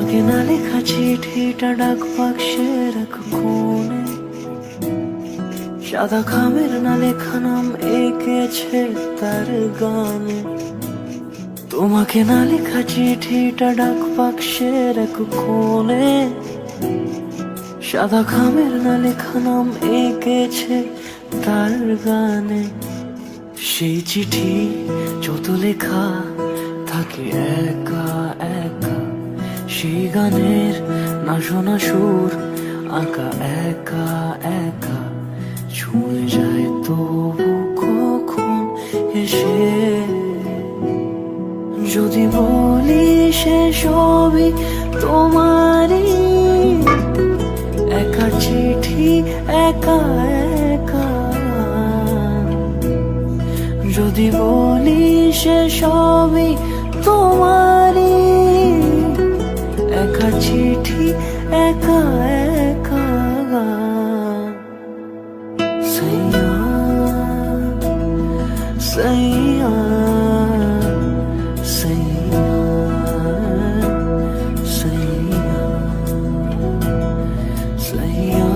তোমাকে না লেখা চিঠিটা ডাক বাক্সের এক কোণে, সাদা খামের না লেখা নাম এঁকেছে তার গানে। তোমাকে না লেখা চিঠিটা ডাক বাক্সের এক কোণে, সাদা খামের না লেখা নাম এঁকেছে তার গানে। সেই চিঠি যত লেখা থাকে একা একা, সেই গানের না শোনা সুর আঁকা একা একা, ছুঁয়ে যায় তবু কখন এসে। যদি বলি সে সবই তোমারই, একা চিঠি একা একা। যদি বলি সে সবই তোমারই, একা চিঠি একা একা। সাইয়া সাইয়া সাইয়া সাইয়া সাইয়া